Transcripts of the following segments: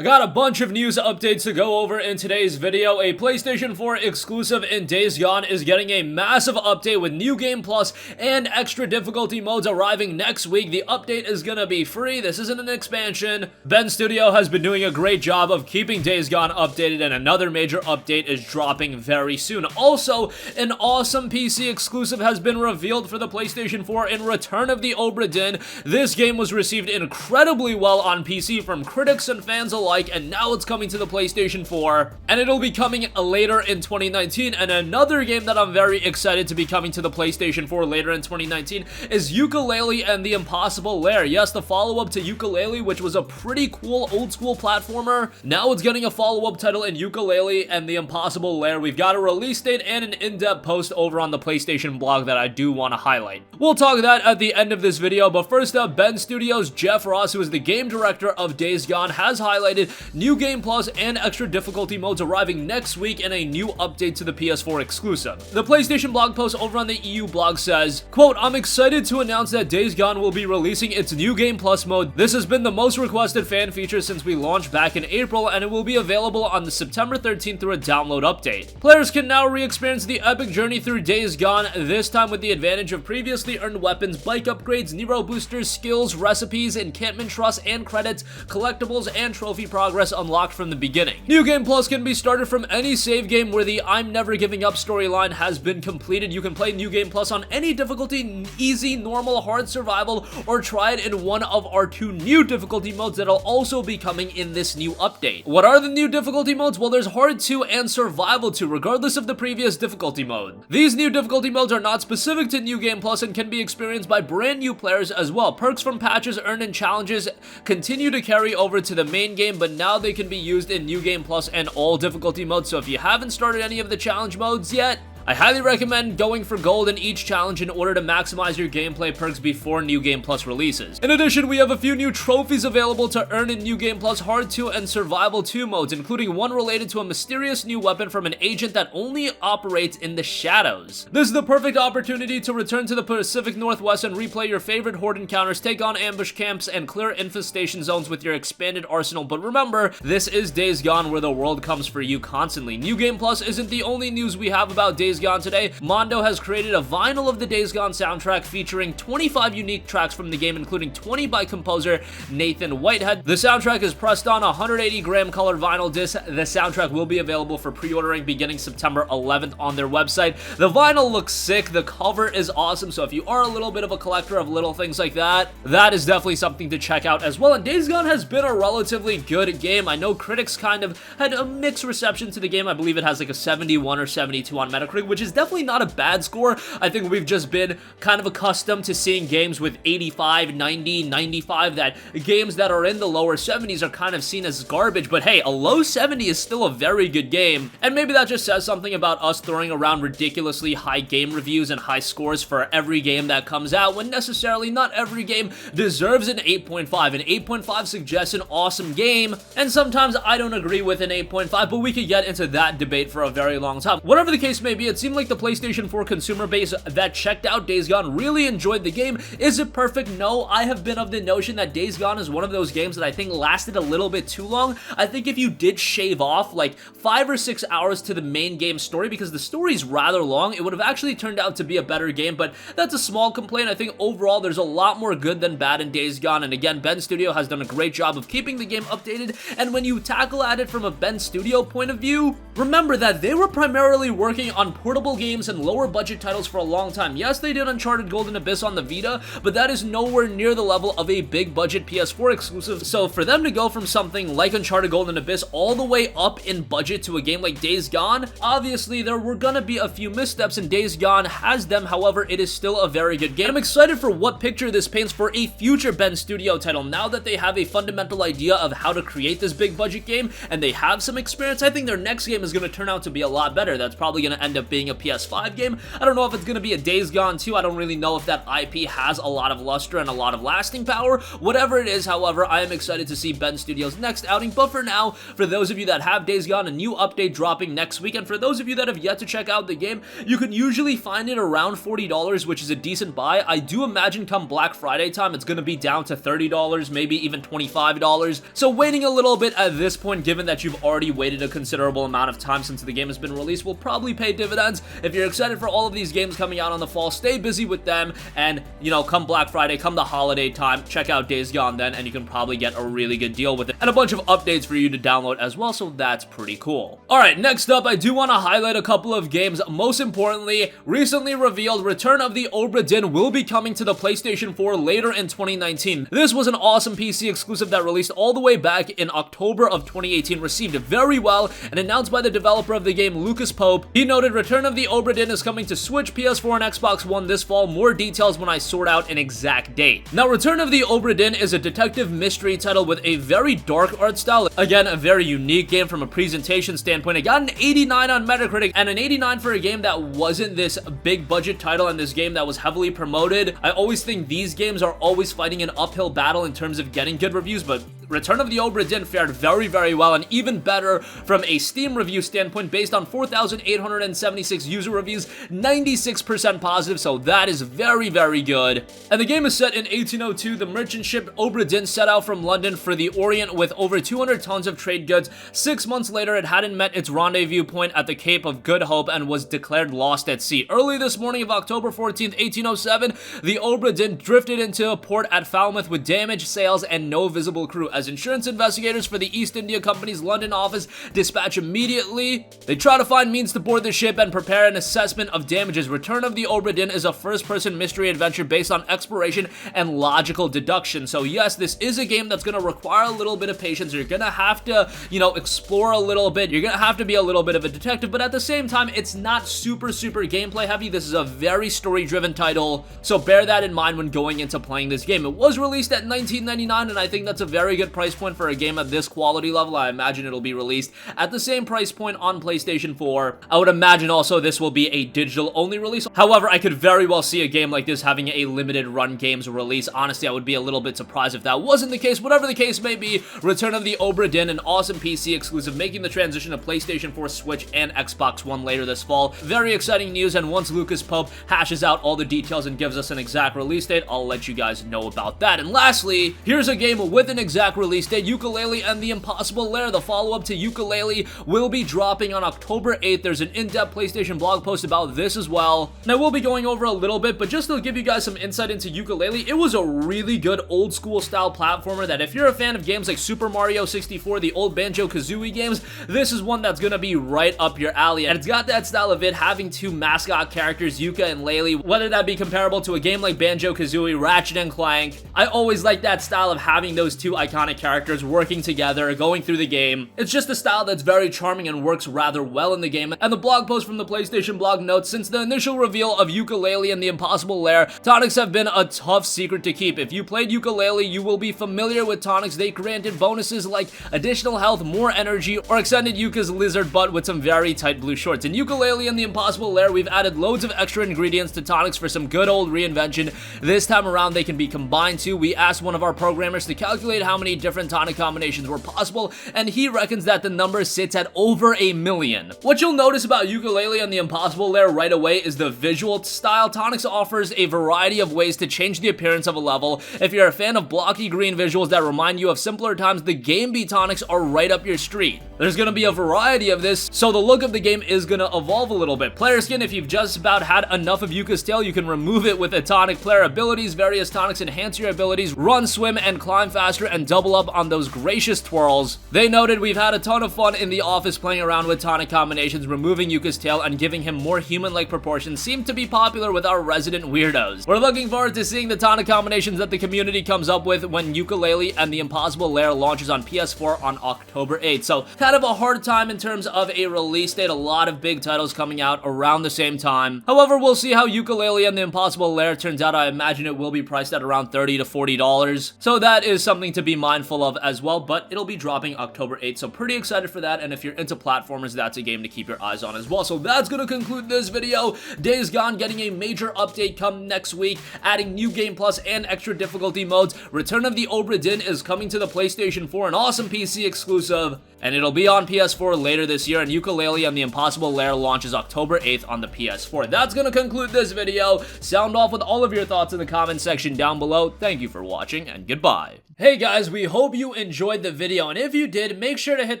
I got a bunch of news updates to go over in today's video. A PlayStation 4 exclusive in Days Gone is getting a massive update with New Game Plus and extra difficulty modes arriving next week. The update is gonna be free. This isn't an expansion. Bend Studio has been doing a great job of keeping Days Gone updated, and another major update is dropping very soon. Also, an awesome PC exclusive has been revealed for the PlayStation 4 in Return of the Obra Dinn. This game was received incredibly well on PC from critics and fans alike, and now it's coming to the PlayStation 4, and it'll be coming later in 2019. And another game that I'm very excited to be coming to the PlayStation 4 later in 2019 is Yooka-Laylee and the Impossible Lair. Yes, the follow-up to Yooka-Laylee, which was a pretty cool old-school platformer. Now it's getting a follow-up title in Yooka-Laylee and the Impossible Lair. We've got a release date and an in-depth post over on the PlayStation blog that I do want to highlight. We'll talk that at the end of this video, but first up, Bend Studios' Jeff Ross, who is the game director of Days Gone, has highlighted New Game Plus and extra difficulty modes arriving next week in a new update to the PS4 exclusive. The PlayStation blog post over on the EU blog says, quote, "I'm excited to announce that Days Gone will be releasing its New Game Plus mode. This has been the most requested fan feature since we launched back in April, and it will be available on the September 13th through a download update. Players can now re-experience the epic journey through Days Gone, this time with the advantage of previously earned weapons, bike upgrades, Nero boosters, skills, recipes, encampment trusts, and credits, collectibles, and trophy progress unlocked from the beginning. New Game Plus can be started from any save game where the I'm Never Giving Up storyline has been completed. You can play New Game Plus on any difficulty, easy, normal, hard, survival, or try it in one of our two new difficulty modes that'll also be coming in this new update. What are the new difficulty modes? Well, there's Hard 2 and Survival 2, regardless of the previous difficulty mode. These new difficulty modes are not specific to New Game Plus and can be experienced by brand new players as well. Perks from patches earned in challenges continue to carry over to the main game, but now they can be used in New Game Plus and all difficulty modes. So if you haven't started any of the challenge modes yet, I highly recommend going for gold in each challenge in order to maximize your gameplay perks before New Game Plus releases. In addition, we have a few new trophies available to earn in New Game Plus Hard 2 and Survival 2 modes, including one related to a mysterious new weapon from an agent that only operates in the shadows. This is the perfect opportunity to return to the Pacific Northwest and replay your favorite horde encounters, take on ambush camps, and clear infestation zones with your expanded arsenal. But remember, this is Days Gone, where the world comes for you constantly. New Game Plus isn't the only news we have about Days Gone today. Mondo has created a vinyl of the Days Gone soundtrack featuring 25 unique tracks from the game, including 20 by composer Nathan Whitehead. The soundtrack is pressed on a 180-gram colored vinyl disc. The soundtrack will be available for pre-ordering beginning September 11th on their website. The vinyl looks sick. The cover is awesome, so if you are a little bit of a collector of little things like that, that is definitely something to check out as well. And Days Gone has been a relatively good game. I know critics kind of had a mixed reception to the game. I believe it has like a 71 or 72 on Metacritic, which is definitely not a bad score. I think we've just been kind of accustomed to seeing games with 85, 90, 95, that games that are in the lower 70s are kind of seen as garbage, but hey, a low 70 is still a very good game, and maybe that just says something about us throwing around ridiculously high game reviews and high scores for every game that comes out, when necessarily not every game deserves an 8.5. An 8.5 suggests an awesome game, and sometimes I don't agree with an 8.5, but we could get into that debate for a very long time. Whatever the case may be, it seemed like the PlayStation 4 consumer base that checked out Days Gone really enjoyed the game. Is it perfect? No. I have been of the notion that Days Gone is one of those games that I think lasted a little bit too long. I think if you did shave off like 5 or 6 hours to the main game story, because the story is rather long, it would have actually turned out to be a better game, but that's a small complaint. I think overall there's a lot more good than bad in Days Gone, and again, Bend Studio has done a great job of keeping the game updated, and when you tackle at it from a Bend Studio point of view, remember that they were primarily working on portable games and lower budget titles for a long time. Yes, they did Uncharted Golden Abyss on the Vita, but that is nowhere near the level of a big budget PS4 exclusive. So for them to go from something like Uncharted Golden Abyss all the way up in budget to a game like Days Gone, obviously there were gonna be a few missteps, and Days Gone has them. However, it is still a very good game. I'm excited for what picture this paints for a future Bend Studio title. Now that they have a fundamental idea of how to create this big budget game and they have some experience, I think their next game is going to turn out to be a lot better. That's probably going to end up it being a PS5 game. I don't know if it's going to be a Days Gone 2. I don't really know if that IP has a lot of luster and a lot of lasting power. Whatever it is, however, I am excited to see Bend Studios' next outing. But for now, for those of you that have Days Gone, a new update dropping next week, and for those of you that have yet to check out the game, you can usually find it around $40, which is a decent buy. I do imagine come Black Friday time, it's going to be down to $30, maybe even $25. So waiting a little bit at this point, given that you've already waited a considerable amount of time since the game has been released, will probably pay dividends. If you're excited for all of these games coming out on the fall, stay busy with them, and, you know, come Black Friday, come the holiday time, check out Days Gone then, and you can probably get a really good deal with it, and a bunch of updates for you to download as well, so that's pretty cool. Alright, next up, I do want to highlight a couple of games. Most importantly, recently revealed, Return of the Obra Dinn will be coming to the PlayStation 4 later in 2019. This was an awesome PC exclusive that released all the way back in October of 2018, received very well, and announced by the developer of the game, Lucas Pope. He noted, Return of the Obra Dinn is coming to Switch, PS4, and Xbox One this fall. More details when I sort out an exact date. Now, Return of the Obra Dinn is a detective mystery title with a very dark art style. Again, a very unique game from a presentation standpoint. It got an 89 on Metacritic, and an 89 for a game that wasn't this big budget title and this game that was heavily promoted. I always think these games are always fighting an uphill battle in terms of getting good reviews, but Return of the Obra Dinn fared very well, and even better from a Steam review standpoint. Based on 4,876 user reviews, 96% positive, so that is very good. And the game is set in 1802. The merchant ship Obra Dinn set out from London for the Orient with over 200 tons of trade goods. 6 months later, it hadn't met its rendezvous point at the Cape of Good Hope and was declared lost at sea. Early this morning of October 14th, 1807, the Obra Dinn drifted into a port at Falmouth with damaged sails and no visible crew. As insurance investigators for the East India Company's London office dispatch immediately, they try to find means to board the ship and prepare an assessment of damages. Return of the Obra Dinn is a first-person mystery adventure based on exploration and logical deduction. So yes, this is a game that's going to require a little bit of patience. You're going to have to, you know, explore a little bit. You're going to have to be a little bit of a detective, but at the same time, it's not super gameplay heavy. This is a very story-driven title, so bear that in mind when going into playing this game. It was released at $19.99, and I think that's a very good price point for a game at this quality level. I imagine it'll be released at the same price point on PlayStation 4. I would imagine also this will be a digital-only release. However, I could very well see a game like this having a limited run games release. Honestly, I would be a little bit surprised if that wasn't the case. Whatever the case may be, Return of the Obra Dinn, an awesome PC exclusive, making the transition to PlayStation 4, Switch, and Xbox One later this fall. Very exciting news, and once Lucas Pope hashes out all the details and gives us an exact release date, I'll let you guys know about that. And lastly, here's a game with an exact release date. Yooka-Laylee and the Impossible Lair, the follow-up to Yooka-Laylee, will be dropping on October 8th. There's an in-depth PlayStation blog post about this as well, and I will be going over a little bit, but just to give you guys some insight into Yooka-Laylee, it was a really good old-school style platformer that if you're a fan of games like Super Mario 64, the old Banjo-Kazooie games, this is one that's gonna be right up your alley. And it's got that style of it having two mascot characters, Yooka and Laylee, whether that be comparable to a game like Banjo-Kazooie, Ratchet and Clank. I always like that style of having those two iconic characters working together, going through the game. It's just a style that's very charming and works rather well in the game. And the blog post from the PlayStation blog notes, since the initial reveal of Yooka-Laylee and the Impossible Lair, tonics have been a tough secret to keep. If you played Yooka-Laylee, you will be familiar with tonics. They granted bonuses like additional health, more energy, or extended Yuka's lizard butt with some very tight blue shorts. In Yooka-Laylee and the Impossible Lair, we've added loads of extra ingredients to tonics for some good old reinvention. This time around, they can be combined too. We asked one of our programmers to calculate how many different tonic combinations were possible, and he reckons that the number sits at over 1 million. What you'll notice about Yooka-Laylee and the Impossible Lair right away is the visual style. Tonics offers a variety of ways to change the appearance of a level. If you're a fan of blocky green visuals that remind you of simpler times, the Game Bee tonics are right up your street. There's gonna be a variety of this, so the look of the game is gonna evolve a little bit. Player skin, if you've just about had enough of Yuka's tail, you can remove it with a tonic. Player abilities, various tonics enhance your abilities, run, swim, and climb faster, and double up on those gracious twirls. They noted, we've had a ton of fun in the office playing around with tonic combinations. Removing Yuka's tail and giving him more human-like proportions seemed to be popular with our resident weirdos. We're looking forward to seeing the tonic combinations that the community comes up with when Yooka-Laylee and the Impossible Lair launches on PS4 on October 8th. So kind of a hard time in terms of a release date. A lot of big titles coming out around the same time. However, we'll see how Yooka-Laylee and the Impossible Lair turns out. I imagine it will be priced at around $30 to $40. So that is something to be mindful mindful of as well, but it'll be dropping October 8th, so pretty excited for that, and if you're into platformers, that's a game to keep your eyes on as well. So that's gonna conclude this video. Days Gone getting a major update come next week, adding new game plus and extra difficulty modes. Return of the Obra Dinn is coming to the PlayStation 4, an awesome PC exclusive, and it'll be on PS4 later this year, and Yooka-Laylee and the Impossible Lair launches October 8th on the PS4. That's gonna conclude this video. Sound off with all of your thoughts in the comment section down below. Thank you for watching, and goodbye. Hey guys, we hope you enjoyed the video, and if you did, make sure to hit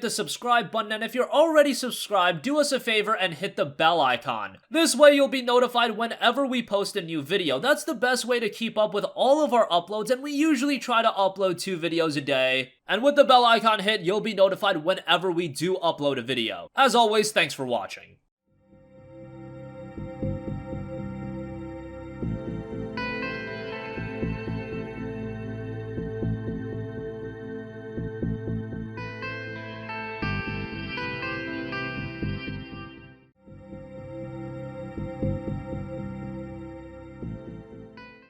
the subscribe button, and if you're already subscribed, do us a favor and hit the bell icon. This way you'll be notified whenever we post a new video. That's the best way to keep up with all of our uploads, and we usually try to upload 2 videos a day. And with the bell icon hit, you'll be notified whenever we do upload a video. As always, thanks for watching.